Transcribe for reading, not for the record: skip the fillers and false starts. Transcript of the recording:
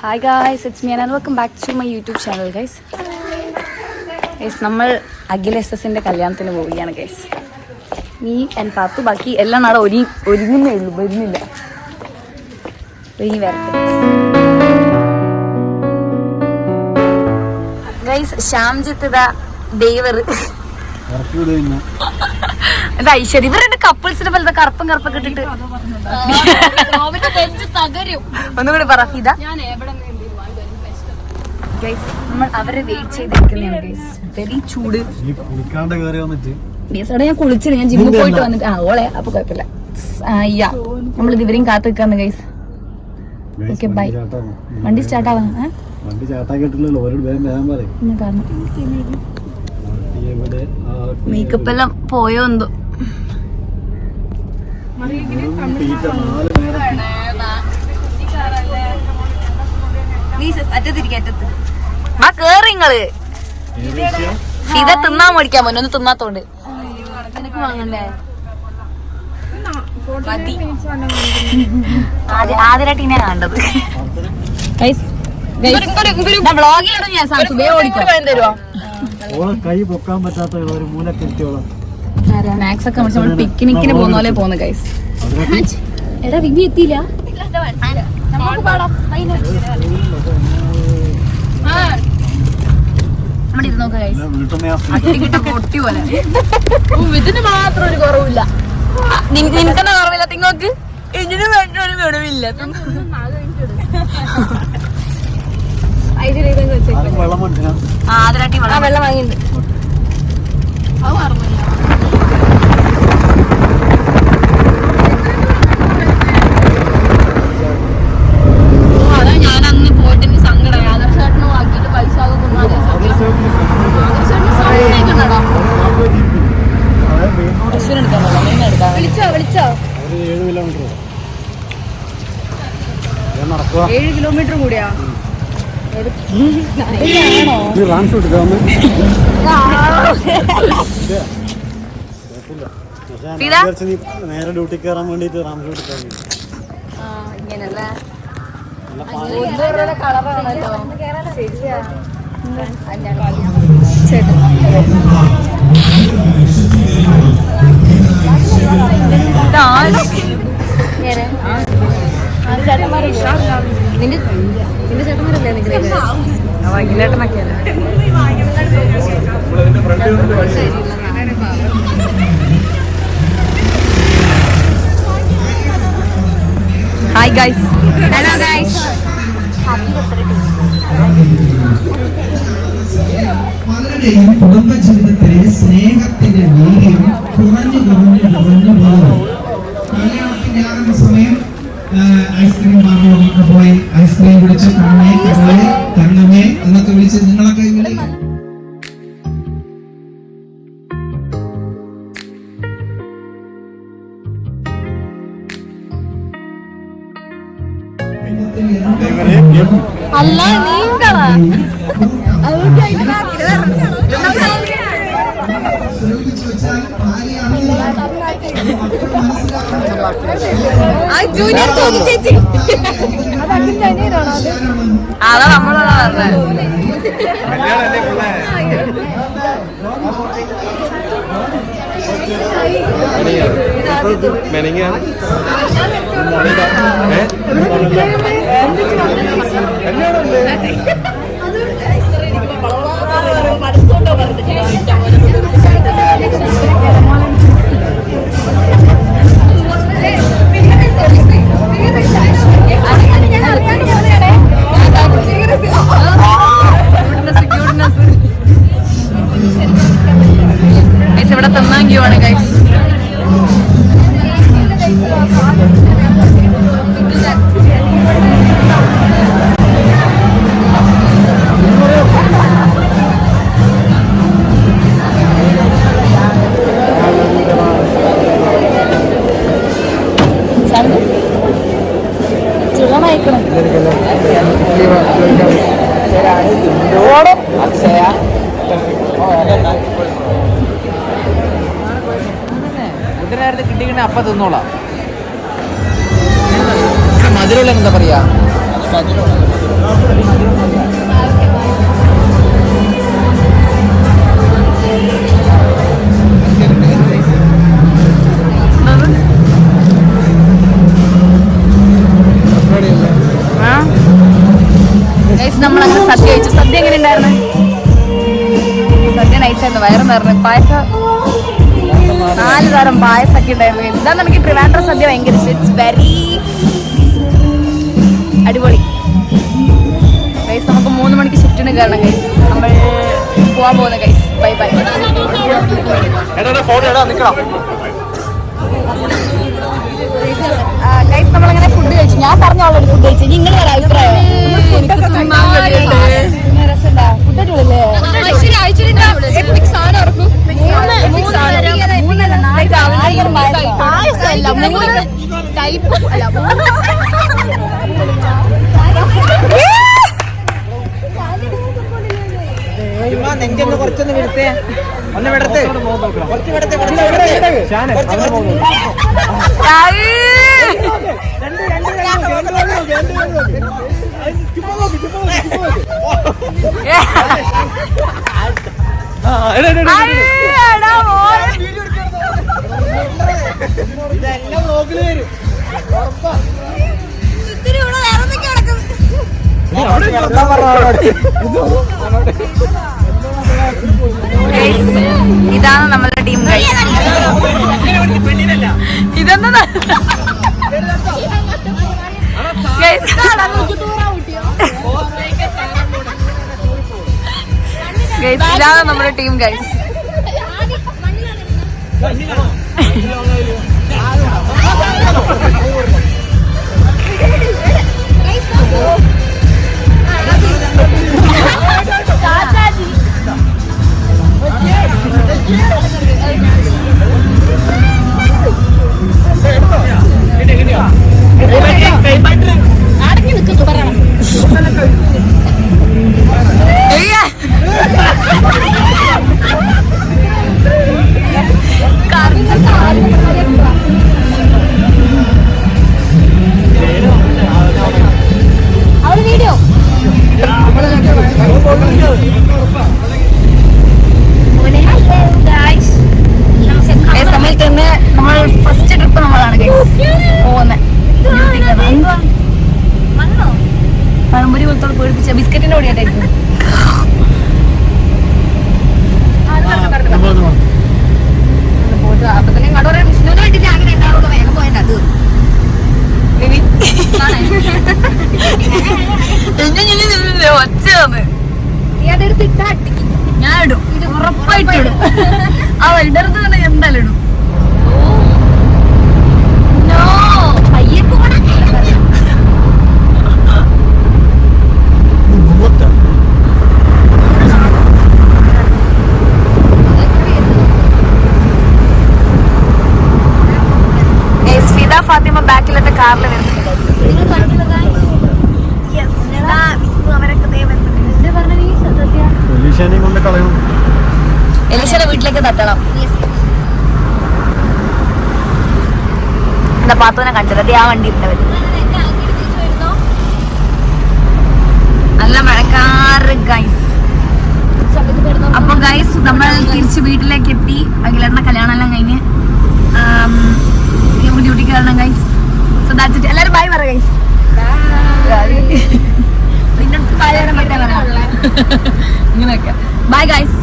Hi guys, it's me and welcome back to my YouTube channel guys. Guys, നമ്മൾ അഖിൽ എസ്എസിന്റെ കല്യാണത്തിന് പോവുകയാണ് guys. Me and പാത്തു ബാക്കി എല്ലാം നാളെ ഒരുങ്ങുന്നേ ഉള്ളൂ, വരുന്നില്ല. ഇനി വരട്ടെ. Guys, ശ്യാംജിത്ത് ദാ ദേവർ. ഐശ്വര്യ ഇവരുടെ കപ്പിൾസിനെ പോലത്തെ കറുപ്പൊക്കെ ഇട്ടിട്ട് ഒന്നുകൂടി പറ ഫിദ. നമ്മൾ അവരെ വെയിറ്റ് ചെയ്തിരിക്കുന്നതാണ് ഗൈസ്. വെരി ചൂട്. ഞാൻ കുളിച്ചില്ല, ഞാൻ ജിമ്മിൽ പോയിട്ട് വന്നിട്ട് ഓളെ അപ്പൊ കുഴപ്പമില്ല. നമ്മളിത് ഇവരെയും കാത്തു നിൽക്കാന്ന് ഗൈസ്. Okay bye. വണ്ടി സ്റ്റാർട്ട് ആവാ. മേക്കപ്പ് എല്ലാം പോയോ എന്തോ. ആ കേറിങ്ങള് ഇത തിന്നാൻ മേടിക്കാൻ പോന്നെ, ഒന്ന് തിന്നാത്തോണ്ട് ആദ്യമായിട്ട് ഇങ്ങനെ കണ്ടത്. വ്ളോഗിലാണ് ഞാൻ കൈ പൊക്കാൻ പറ്റാത്ത ഒരു മൂലക്കെത്തിയോളം മാക്സ് ഒക്കെ നമ്മൾ പിക്നിക്കിന് പോകുന്ന പോലെ പോകുന്നു ഗൈസ്. എടാ വിബി എത്തിയില്ല. പൊട്ടി പോലെ ഇതിന് മാത്രം ഒരു കുറവില്ല. നിനക്കെന്താ കുറവില്ല? തിങ്ങോക്ക് ഇതിന് വേണ്ടൊരു വിടവില്ല. ആദ്യമായിട്ട് വെള്ളം വാങ്ങിയിട്ടുണ്ട്. അതാ ഞാൻ അന്ന് പോയിട്ട് എനിക്ക് സങ്കടമായി. ആദർശേട്ടനും ആക്കിയിട്ട് പൈസ വിളിച്ചോ 7 കിലോമീറ്റർ കൂടിയാ. നേരെ ഡ്യൂട്ടി കയറാൻ വേണ്ടിട്ട് നിന്റെ ചേട്ടന്മാരല്ലേ വൈകിലേട്ടനൊക്കെയല്ലേ? Hi guys. Hello guys. പലരുടെയും കുടുംബജീവിതത്തിലെ സ്നേഹത്തിന്റെ മൂല്യം കുറഞ്ഞു പോകുന്നു. കല്യാണത്തിന്റെ ആകുന്ന സമയം ഐസ്ക്രീം പാർലറിലൊക്കെ പോയി ഐസ്ക്രീം കുടിച്ച് കണ്ണേ കണ്ണേ തങ്ങമേ എന്നൊക്കെ വിളിച്ച് നിങ്ങളൊക്കെ ഇങ്ങനെ അല്ല നീന്തവാ ജൂനിയർ ചേച്ചി അതാ നമ്മളാ ഇവിടെ തിന്നാങ്കിയാണ് ഗൈസ്. കിട്ടിക്കണേ അപ്പ തിന്നോളാം. മധുരമുള്ള എന്താ പറയാ നമ്മളങ്ങനെ സദ്യ കഴിച്ചു. സദ്യ എങ്ങനെ ഉണ്ടായിരുന്നു? സദ്യ നൈസായിരുന്നു, വയറ് നിറഞ്ഞു. പായസം 4 തരം പായസമൊക്കെ ഉണ്ടായിരുന്നു. എന്താ നമുക്ക് ട്രിവാൻഡ്രം സദ്യ ഭയങ്കര ഇഷ്ടം. ഇറ്റ്സ് വെരി അടിപൊളി ഗൈസ്. നമുക്ക് 3 മണിക്ക് ഷിഫ്റ്റിന് കയറണം ഗൈസ്. നമ്മൾ പോവാൻ പോകുന്ന ഗൈസ്. Bye bye guys. നമ്മളങ്ങനെ ഫുഡ് കഴിച്ചു. ഞാൻ പറഞ്ഞ ഓൾറെഡി ഫുഡ് കഴിച്ചു. നിങ്ങൾ അഭിപ്രായം നെഞ്ചൊന്ന് കുറച്ചൊന്ന് വിടുത്തേ, ഒന്ന് വിടത്ത്, കുറച്ച് വിടത്തെ, ഇതെല്ലാം നോക്കില് വരും. ഇതാണ് നമ്മളുടെ ടീം. ഇതൊന്നും ഇതാണ് നമ്മുടെ ടീം ഗൈസ്. നമ്മൾ ഫസ്റ്റ് ട്രിപ്പ് നമ്മളാണ് പോകുന്നത്. പഴംപൊരി പോലത്തോട് പേടിപ്പിച്ച ബിസ്ക്കറ്റിന്റെ ഓടിയായിട്ടായിരിക്കും. അപ്പൊ തന്നെ കടോറെ വിഷ്ണുവിന് വേണ്ടിട്ട് അങ്ങനെ ഉണ്ടാവുള്ളൂ. വേഗം പോയത് അത് ഒച്ചയാണ്. ഞാൻ ഇടും, ഇത് ഉറപ്പായിട്ട് ഇടും. ആ ഇടരുത് തന്നെ എന്തായാലും ഇടും. ഫാത്തിമ ബാക്കിലത്തെ കാറിൽ വരുന്നുണ്ട്. എലീശയുടെ വീട്ടിലേക്ക് തട്ടണം. എന്താ പാത്തുവിനെ കാണിച്ചത്? ആ വണ്ടി ഇട്ടവര് നല്ല മഴക്കാറ് ഗൈസ്. അപ്പൊ ഗൈസ് നമ്മൾ തിരിച്ച് വീട്ടിലേക്ക് എത്തി. അഖിലേട്ടന്റെ കല്യാണം എല്ലാം കഴിഞ്ഞ് ഡ്യൂട്ടിക്ക് കയറണം ഗൈസ്. So that's it. എല്ലാവരും ബൈ പറ ഗൈസ്. ഇങ്ങനെയൊക്കെ ബൈ ഗൈസ്.